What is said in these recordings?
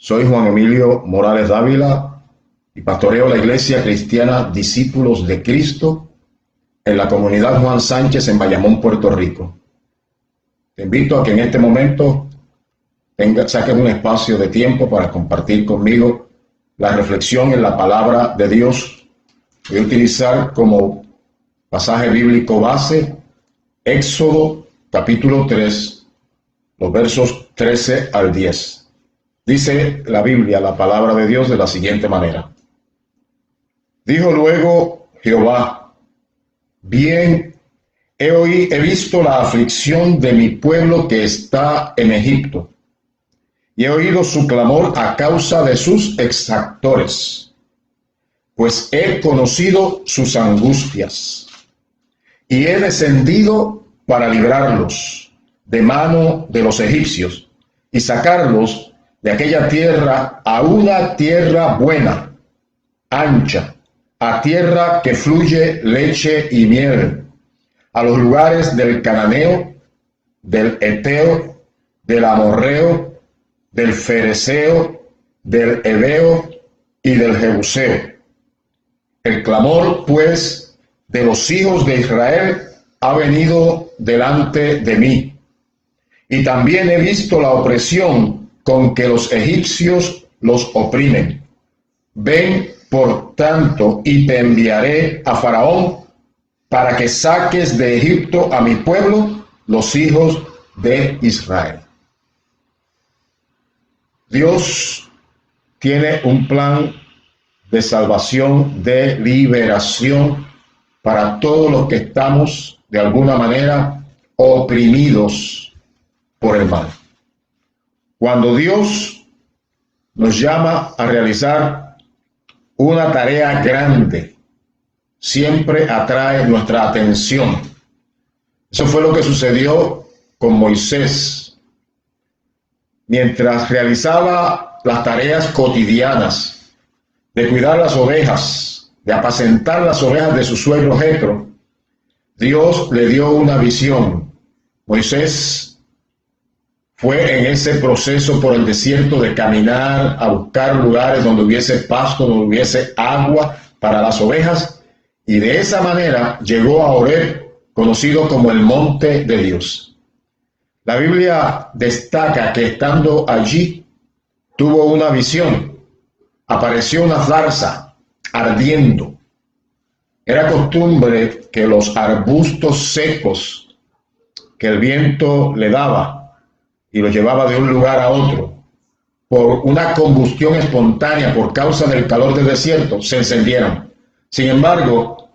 Soy Juan Emilio Morales Dávila y pastoreo la Iglesia Cristiana Discípulos de Cristo en la comunidad Juan Sánchez en Bayamón, Puerto Rico. Te invito a que en este momento saques un espacio de tiempo para compartir conmigo la reflexión en la palabra de Dios. Voy a utilizar como pasaje bíblico base Éxodo capítulo 3, los versos 13 al 10. Dice la Biblia, la palabra de Dios, de la siguiente manera. Dijo luego Jehová: bien, he visto la aflicción de mi pueblo que está en Egipto, y he oído su clamor a causa de sus exactores, pues he conocido sus angustias, y he descendido para librarlos de mano de los egipcios, y sacarlos de aquella tierra a una tierra buena, ancha, a tierra que fluye leche y miel, a los lugares del cananeo, del heteo, del amorreo, del fereceo, del heveo y del jebuseo. El clamor, pues, de los hijos de Israel ha venido delante de mí, y también he visto la opresión con que los egipcios los oprimen. Ven, por tanto, y te enviaré a Faraón para que saques de Egipto a mi pueblo, los hijos de Israel. Dios tiene un plan de salvación, de liberación para todos los que estamos de alguna manera oprimidos por el mal. Cuando Dios nos llama a realizar una tarea grande, siempre atrae nuestra atención. Eso fue lo que sucedió con Moisés. Mientras realizaba las tareas cotidianas de cuidar las ovejas, de apacentar las ovejas de su suegro Jetro, Dios le dio una visión. Moisés fue en ese proceso por el desierto de caminar a buscar lugares donde hubiese pasto, donde hubiese agua para las ovejas, y de esa manera llegó a Horeb, conocido como el monte de Dios. La Biblia destaca que estando allí tuvo una visión. Apareció una zarza ardiendo. Era costumbre que los arbustos secos que el viento le daba y lo llevaba de un lugar a otro, por una combustión espontánea por causa del calor del desierto, se encendieran. Sin embargo,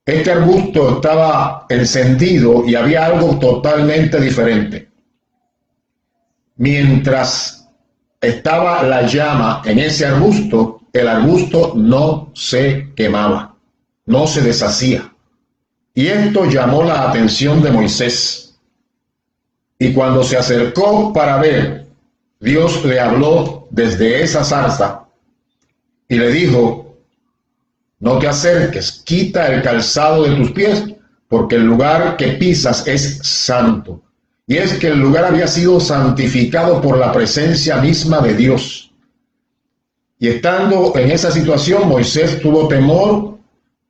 este arbusto estaba encendido y había algo totalmente diferente. Mientras estaba la llama en ese arbusto, el arbusto no se quemaba, no se deshacía. Y esto llamó la atención de Moisés. Y cuando se acercó para ver, Dios le habló desde esa zarza y le dijo: no te acerques, quita el calzado de tus pies, porque el lugar que pisas es santo. Y es que el lugar había sido santificado por la presencia misma de Dios. Y estando en esa situación, Moisés tuvo temor,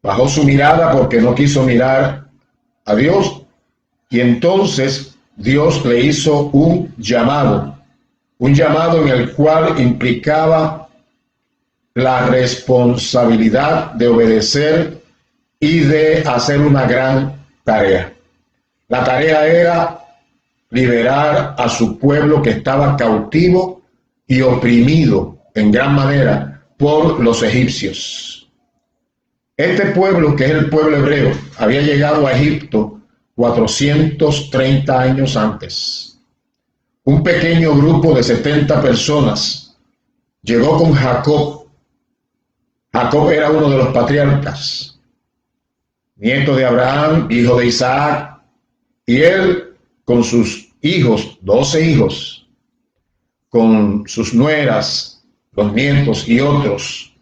bajó su mirada porque no quiso mirar a Dios, y entonces Dios le hizo un llamado en el cual implicaba la responsabilidad de obedecer y de hacer una gran tarea. La tarea era liberar a su pueblo que estaba cautivo y oprimido en gran manera por los egipcios. Este pueblo, que es el pueblo hebreo, había llegado a Egipto 430 años antes. Un pequeño grupo de 70 personas llegó con Jacob. Jacob era uno de los patriarcas, nieto de Abraham, hijo de Isaac, y él con sus hijos, 12 hijos, con sus nueras, los nietos y otros,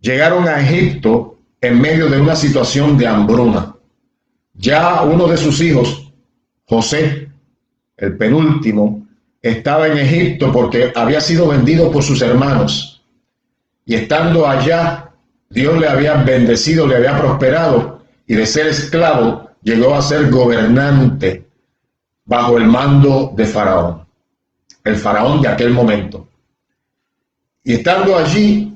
llegaron a Egipto en medio de una situación de hambruna. Ya uno de sus hijos, José, el penúltimo, estaba en Egipto porque había sido vendido por sus hermanos. Y estando allá, Dios le había bendecido, le había prosperado, y de ser esclavo llegó a ser gobernante bajo el mando de Faraón, el Faraón de aquel momento. Y estando allí,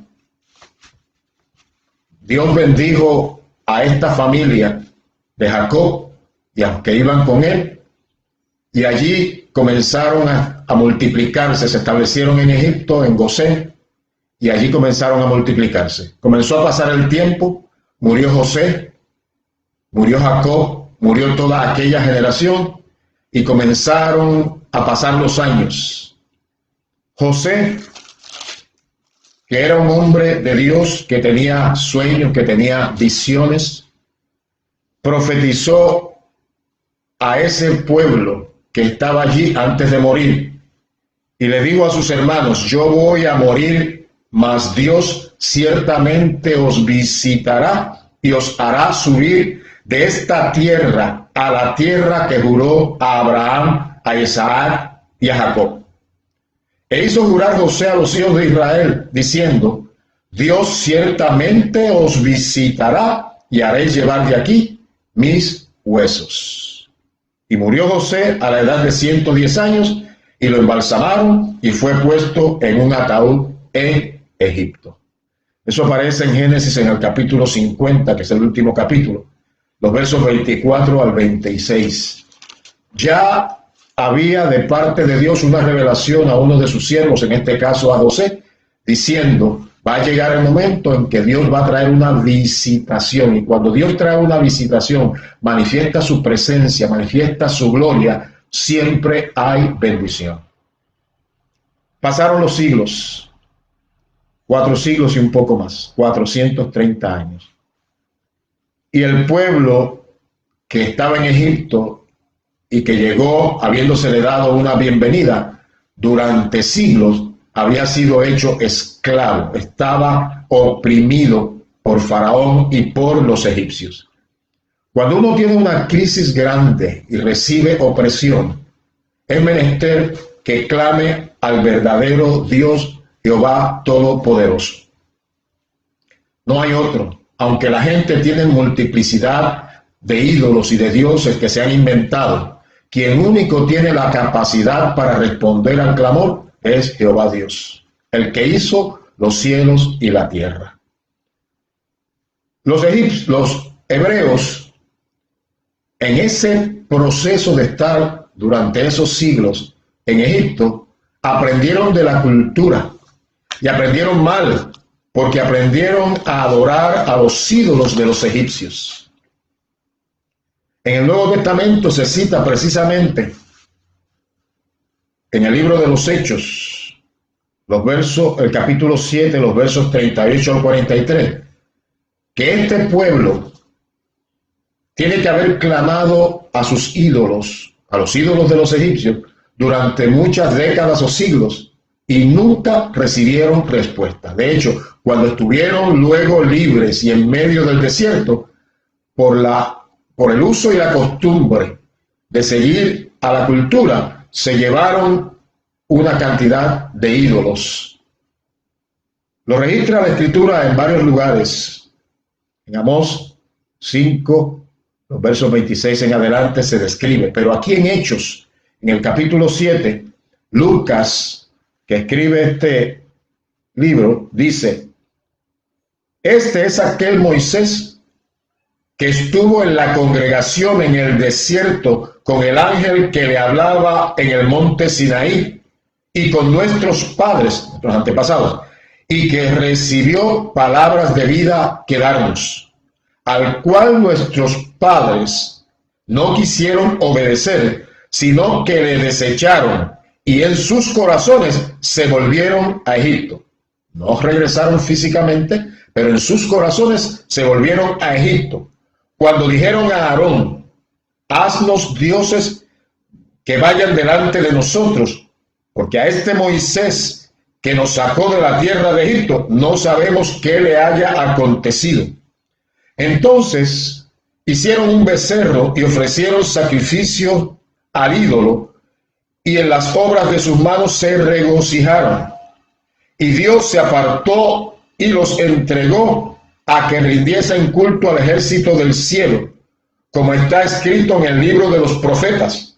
Dios bendijo a esta familia de Jacob y a los que iban con él, y allí comenzaron a multiplicarse, se establecieron en Egipto, en Gosén, y allí comenzaron a multiplicarse. Comenzó a pasar el tiempo, murió José, murió Jacob, murió toda aquella generación, y comenzaron a pasar los años. José, que era un hombre de Dios, que tenía sueños, que tenía visiones, profetizó a ese pueblo que estaba allí antes de morir, y le dijo a sus hermanos: yo voy a morir, mas Dios ciertamente os visitará y os hará subir de esta tierra a la tierra que juró a Abraham, a Isaac y a Jacob. E hizo jurar José a los hijos de Israel, diciendo: Dios ciertamente os visitará y haréis llevar de aquí mis huesos. Y murió José a la edad de 110 años, y lo embalsamaron, y fue puesto en un ataúd en Egipto. Eso aparece en Génesis, en el capítulo 50, que es el último capítulo, los versos 24 al 26. Ya había de parte de Dios una revelación a uno de sus siervos, en este caso a José, diciendo: va a llegar el momento en que Dios va a traer una visitación, y cuando Dios trae una visitación, manifiesta su presencia, manifiesta su gloria, siempre hay bendición. Pasaron los siglos, 4 siglos y un poco más, 430 años. Y el pueblo que estaba en Egipto y que llegó habiéndosele dado una bienvenida, durante siglos había sido hecho esclavo, estaba oprimido por Faraón y por los egipcios. Cuando uno tiene una crisis grande y recibe opresión, es menester que clame al verdadero Dios, Jehová Todopoderoso. No hay otro. Aunque la gente tiene multiplicidad de ídolos y de dioses que se han inventado, quien único tiene la capacidad para responder al clamor es Jehová Dios, el que hizo los cielos y la tierra. Los hebreos, en ese proceso de estar durante esos siglos en Egipto, aprendieron de la cultura, y aprendieron mal, porque aprendieron a adorar a los ídolos de los egipcios. En el Nuevo Testamento se cita precisamente en el libro de los Hechos, el capítulo 7, los versos 38 al 43, que este pueblo tiene que haber clamado a sus ídolos, a los ídolos de los egipcios, durante muchas décadas o siglos, y nunca recibieron respuesta. De hecho, cuando estuvieron luego libres y en medio del desierto, por el uso y la costumbre de seguir a la cultura, se llevaron una cantidad de ídolos. Lo registra la Escritura en varios lugares. En Amós 5, los versos 26 en adelante se describe, pero aquí en Hechos, en el capítulo 7, Lucas, que escribe este libro, dice: este es aquel Moisés que estuvo en la congregación en el desierto con el ángel que le hablaba en el monte Sinaí, y con nuestros padres, nuestros antepasados, y que recibió palabras de vida que darnos, al cual nuestros padres no quisieron obedecer, sino que le desecharon, y en sus corazones se volvieron a Egipto. No regresaron físicamente, pero en sus corazones se volvieron a Egipto. Cuando dijeron a Aarón: haznos dioses que vayan delante de nosotros, porque a este Moisés que nos sacó de la tierra de Egipto no sabemos qué le haya acontecido. Entonces hicieron un becerro y ofrecieron sacrificio al ídolo, y en las obras de sus manos se regocijaron. Y Dios se apartó y los entregó a que rindiesen culto al ejército del cielo, como está escrito en el libro de los profetas.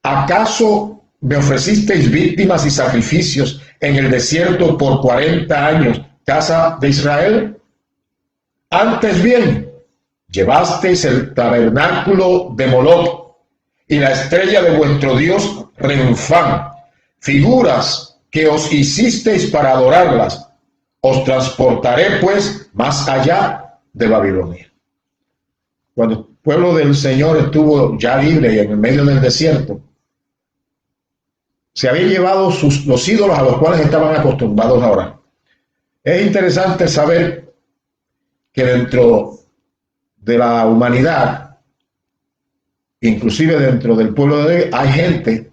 ¿Acaso me ofrecisteis víctimas y sacrificios en el desierto por 40 años, casa de Israel? Antes bien, llevasteis el tabernáculo de Moloc y la estrella de vuestro dios Renfán, figuras que os hicisteis para adorarlas. Os transportaré pues más allá de Babilonia. Cuando el pueblo del Señor estuvo ya libre y en el medio del desierto, se habían llevado los ídolos a los cuales estaban acostumbrados a orar. Es interesante saber que dentro de la humanidad, inclusive dentro del pueblo de Dios, hay gente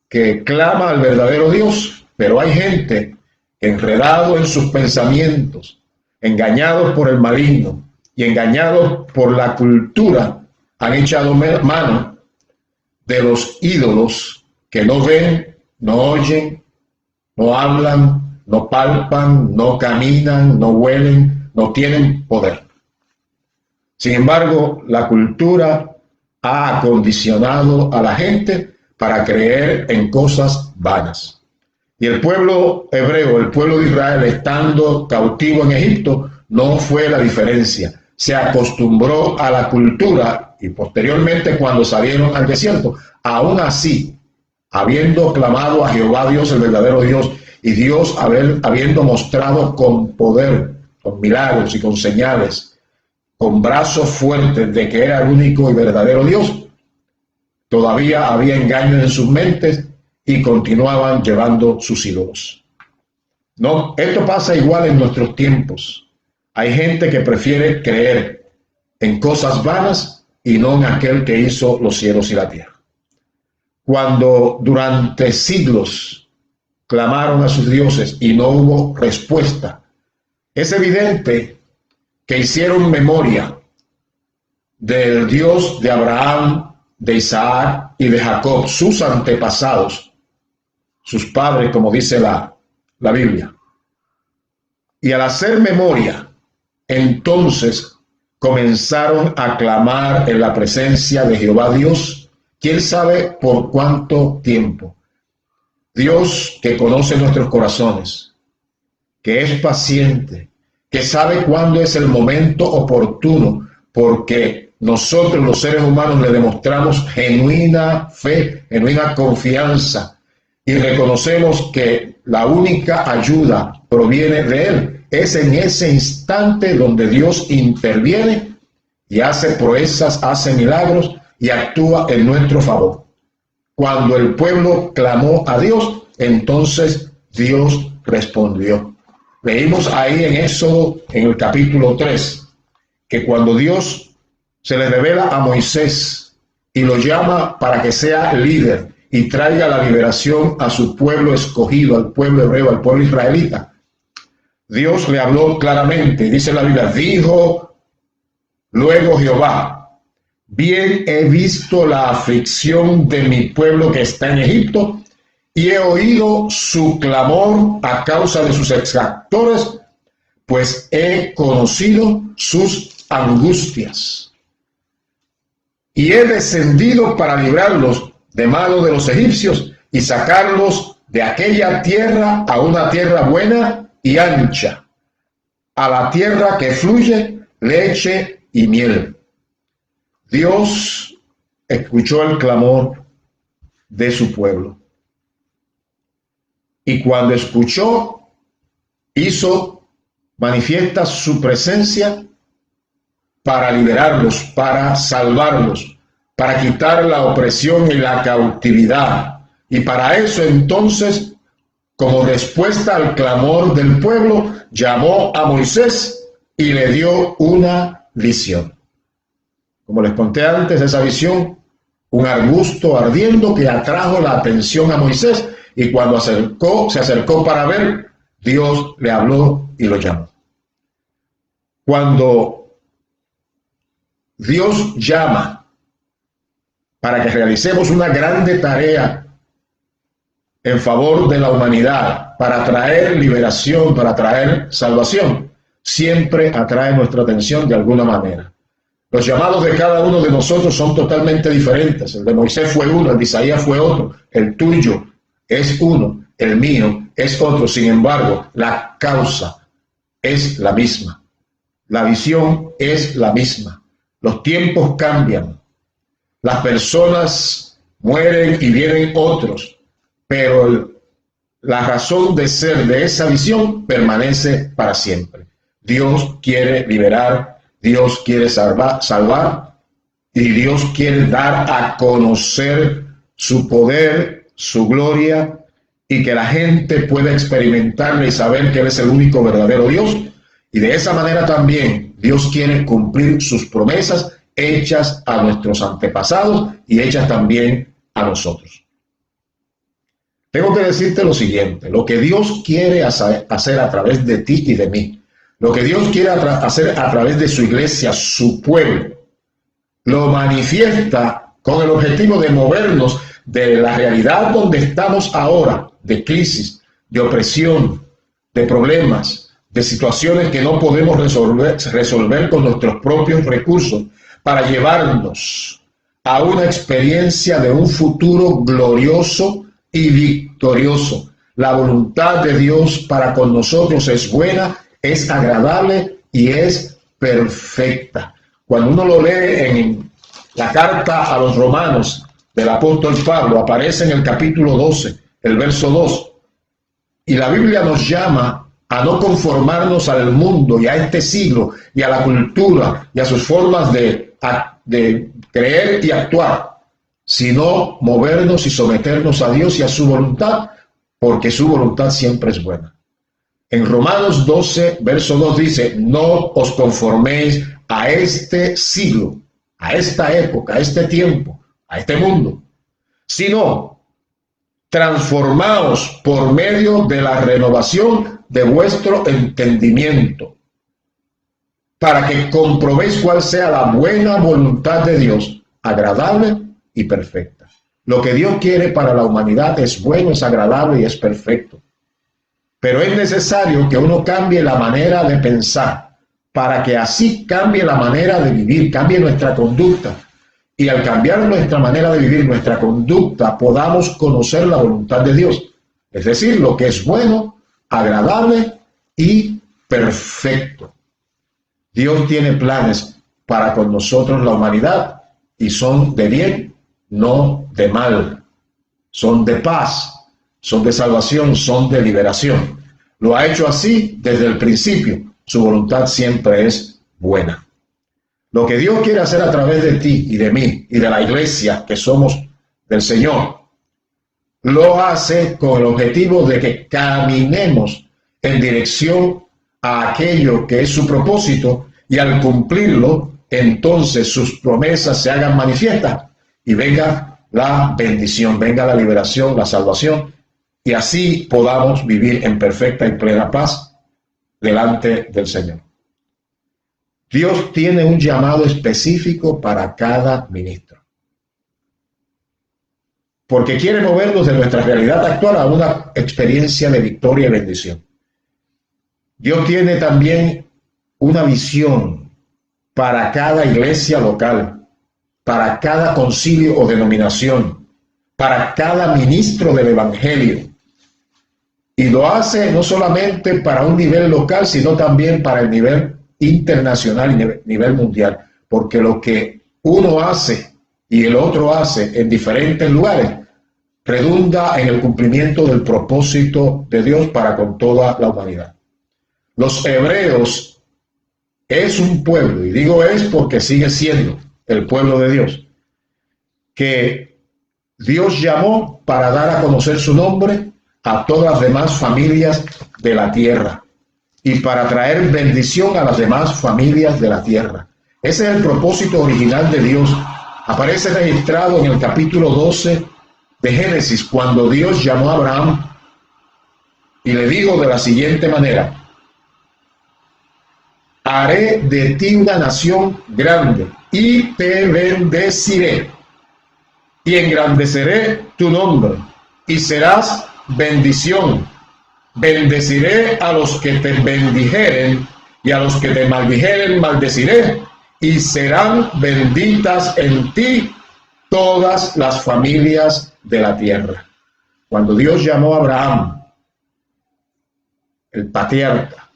que clama al verdadero Dios, pero hay gente enredado en sus pensamientos, engañados por el maligno y engañados por la cultura, han echado mano de los ídolos que no ven, no oyen, no hablan, no palpan, no caminan, no huelen, no tienen poder. Sin embargo, la cultura ha acondicionado a la gente para creer en cosas vanas. Y el pueblo hebreo, el pueblo de Israel, estando cautivo en Egipto, no fue la diferencia. Se acostumbró a la cultura y posteriormente cuando salieron al desierto, aún así, habiendo clamado a Jehová Dios, el verdadero Dios, y Dios habiendo mostrado con poder, con milagros y con señales, con brazos fuertes de que era el único y verdadero Dios, todavía había engaños en sus mentes y continuaban llevando sus ídolos. No, esto pasa igual en nuestros tiempos. Hay gente que prefiere creer en cosas vanas y no en aquel que hizo los cielos y la tierra. Cuando durante siglos clamaron a sus dioses y no hubo respuesta, es evidente que hicieron memoria del Dios de Abraham, de Isaac y de Jacob, sus antepasados, sus padres, como dice la Biblia. Y al hacer memoria, entonces comenzaron a clamar en la presencia de Jehová Dios, quién sabe por cuánto tiempo. Dios que conoce nuestros corazones, que es paciente, que sabe cuándo es el momento oportuno, porque nosotros los seres humanos le demostramos genuina fe, genuina confianza y reconocemos que la única ayuda proviene de Él. Es en ese instante donde Dios interviene y hace proezas, hace milagros y actúa en nuestro favor. Cuando el pueblo clamó a Dios, entonces Dios respondió. Leímos ahí en Éxodo, en el capítulo 3, que cuando Dios se le revela a Moisés y lo llama para que sea líder y traiga la liberación a su pueblo escogido, al pueblo hebreo, al pueblo israelita, Dios le habló claramente, dice la Biblia, dijo luego Jehová, bien he visto la aflicción de mi pueblo que está en Egipto, y he oído su clamor a causa de sus exactores, pues he conocido sus angustias. Y he descendido para librarlos de mano de los egipcios y sacarlos de aquella tierra a una tierra buena y ancha, a la tierra que fluye leche y miel. Dios escuchó el clamor de su pueblo. Y cuando escuchó, hizo manifiesta su presencia para liberarlos, para salvarlos, para quitar la opresión y la cautividad. Y para eso entonces, como respuesta al clamor del pueblo, llamó a Moisés y le dio una visión. Como les conté antes, esa visión, un arbusto ardiendo que atrajo la atención a Moisés, y cuando se acercó para ver, Dios le habló y lo llamó. Cuando Dios llama, para que realicemos una grande tarea en favor de la humanidad, para traer liberación, para traer salvación, siempre atrae nuestra atención de alguna manera. Los llamados de cada uno de nosotros son totalmente diferentes. El de Moisés fue uno, el de Isaías fue otro, el tuyo es uno, el mío es otro. Sin embargo, la causa es la misma. La visión es la misma. Los tiempos cambian. Las personas mueren y vienen otros, pero la razón de ser de esa visión permanece para siempre. Dios quiere liberar, Dios quiere salvar y Dios quiere dar a conocer su poder, su gloria, y que la gente pueda experimentarle y saber que Él es el único verdadero Dios. Y de esa manera también Dios quiere cumplir sus promesas hechas a nuestros antepasados y hechas también a nosotros. Tengo que decirte lo siguiente: lo que Dios quiere hacer a través de ti y de mí, lo que Dios quiere hacer a través de su iglesia, su pueblo, lo manifiesta con el objetivo de movernos de la realidad donde estamos ahora, de crisis, de opresión, de problemas, de situaciones que no podemos resolver con nuestros propios recursos, para llevarnos a una experiencia de un futuro glorioso y victorioso. La voluntad de Dios para con nosotros es buena, es agradable y es perfecta. Cuando uno lo lee en la carta a los Romanos del apóstol Pablo, aparece en el capítulo 12, el verso 2, y la Biblia nos llama a no conformarnos al mundo y a este siglo y a la cultura y a sus formas de creer y actuar, sino movernos y someternos a Dios y a su voluntad, porque su voluntad siempre es buena. En Romanos 12, verso 2 dice: no os conforméis a este siglo, a esta época, a este tiempo, a este mundo, sino transformaos por medio de la renovación de vuestro entendimiento, para que comprobéis cuál sea la buena voluntad de Dios, agradable y perfecta. Lo que Dios quiere para la humanidad es bueno, es agradable y es perfecto. Pero es necesario que uno cambie la manera de pensar, para que así cambie la manera de vivir, cambie nuestra conducta. Y al cambiar nuestra manera de vivir, nuestra conducta, podamos conocer la voluntad de Dios. Es decir, lo que es bueno, agradable y perfecto. Dios tiene planes para con nosotros, la humanidad, y son de bien, no de mal. Son de paz, son de salvación, son de liberación. Lo ha hecho así desde el principio. Su voluntad siempre es buena. Lo que Dios quiere hacer a través de ti y de mí y de la iglesia que somos del Señor, lo hace con el objetivo de que caminemos en dirección a aquello que es su propósito, y al cumplirlo, entonces sus promesas se hagan manifiestas y venga la bendición, venga la liberación, la salvación, y así podamos vivir en perfecta y plena paz delante del Señor. Dios tiene un llamado específico para cada ministro, porque quiere movernos de nuestra realidad actual a una experiencia de victoria y bendición. Dios tiene también una visión para cada iglesia local, para cada concilio o denominación, para cada ministro del evangelio. Y lo hace no solamente para un nivel local, sino también para el nivel internacional y nivel mundial, porque lo que uno hace y el otro hace en diferentes lugares redunda en el cumplimiento del propósito de Dios para con toda la humanidad. Los hebreos es un pueblo, y digo es porque sigue siendo el pueblo de Dios, que Dios llamó para dar a conocer su nombre a todas las demás familias de la tierra y para traer bendición a las demás familias de la tierra. Ese es el propósito original de Dios. Aparece registrado en el capítulo 12 de Génesis, cuando Dios llamó a Abraham y le dijo de la siguiente manera: haré de ti una nación grande y te bendeciré. y engrandeceré tu nombre, y serás bendición. Bendeciré a los que te bendijeren, y a los que te maldijeren maldeciré, y serán benditas en ti todas las familias de la tierra. Cuando Dios llamó a Abraham, el patriarca,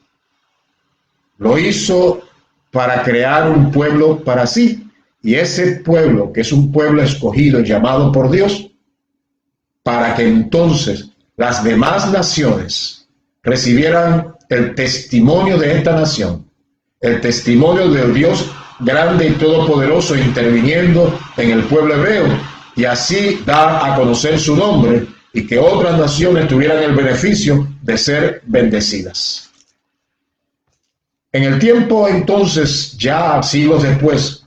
lo hizo para crear un pueblo para sí, y ese pueblo, que es un pueblo escogido, llamado por Dios, para que entonces las demás naciones recibieran el testimonio de esta nación, el testimonio del Dios grande y todopoderoso interviniendo en el pueblo hebreo, y así dar a conocer su nombre, y que otras naciones tuvieran el beneficio de ser bendecidas. En el tiempo entonces, ya siglos después,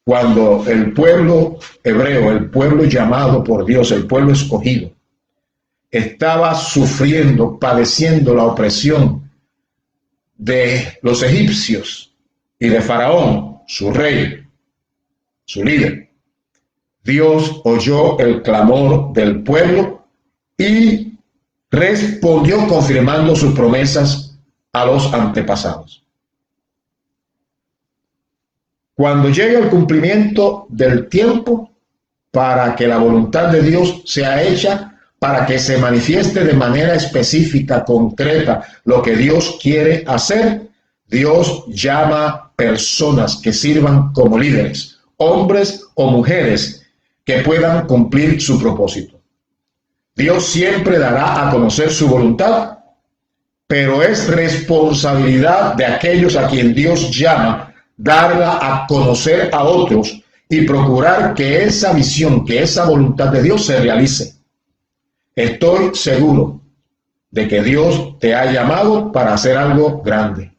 cuando el pueblo hebreo, el pueblo llamado por Dios, el pueblo escogido, estaba sufriendo, padeciendo la opresión de los egipcios y de Faraón, su rey, su líder, Dios oyó el clamor del pueblo y respondió confirmando sus promesas a los antepasados. Cuando llegue el cumplimiento del tiempo para que la voluntad de Dios sea hecha, para que se manifieste de manera específica, concreta, lo que Dios quiere hacer, Dios llama personas que sirvan como líderes, hombres o mujeres que puedan cumplir su propósito. Dios siempre dará a conocer su voluntad, pero es responsabilidad de aquellos a quien Dios llama darla a conocer a otros y procurar que esa visión, que esa voluntad de Dios se realice. Estoy seguro de que Dios te ha llamado para hacer algo grande.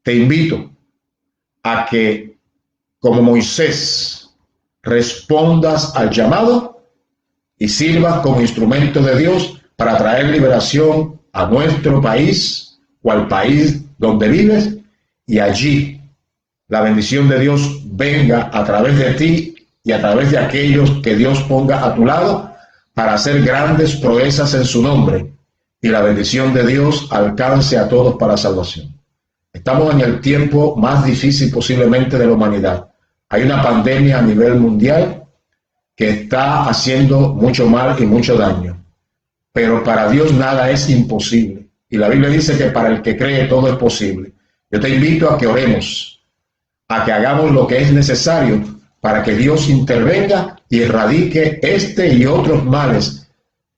Te invito a que, como Moisés, respondas al llamado y sirvas como instrumento de Dios para traer liberación a nuestro país o al país donde vives, y allí la bendición de Dios venga a través de ti y a través de aquellos que Dios ponga a tu lado para hacer grandes proezas en su nombre, y la bendición de Dios alcance a todos para salvación. Estamos en el tiempo más difícil posiblemente de la humanidad. Hay una pandemia a nivel mundial que está haciendo mucho mal y mucho daño, pero para Dios nada es imposible, y la Biblia dice que para el que cree todo es posible. Yo te invito a que oremos, a que hagamos lo que es necesario para que Dios intervenga y erradique este y otros males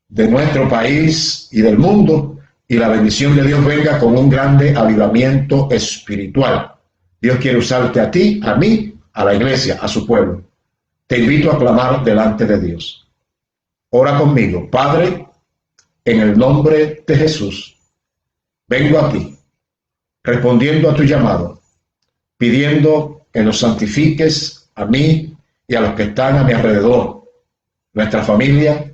de nuestro país y del mundo, y la bendición de Dios venga con un grande avivamiento espiritual. Dios quiere usarte a ti, a mí, a la iglesia, a su pueblo. Te invito a clamar delante de Dios. Ora conmigo. Padre, en el nombre de Jesús, vengo a ti, respondiendo a tu llamado, pidiendo que nos santifiques a mí y a los que están a mi alrededor, nuestra familia,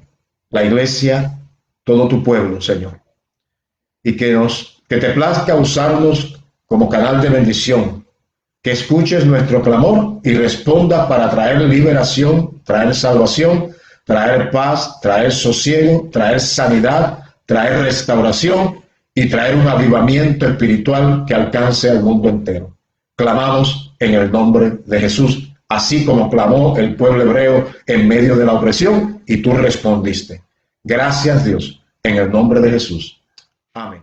la iglesia, todo tu pueblo, Señor. Y que te plazca usarnos como canal de bendición, que escuches nuestro clamor y respondas para traer liberación, traer salvación, traer paz, traer sosiego, traer sanidad, traer restauración y traer un avivamiento espiritual que alcance al mundo entero. Clamamos en el nombre de Jesús, así como clamó el pueblo hebreo en medio de la opresión, y tú respondiste. Gracias, Dios, en el nombre de Jesús. Amén.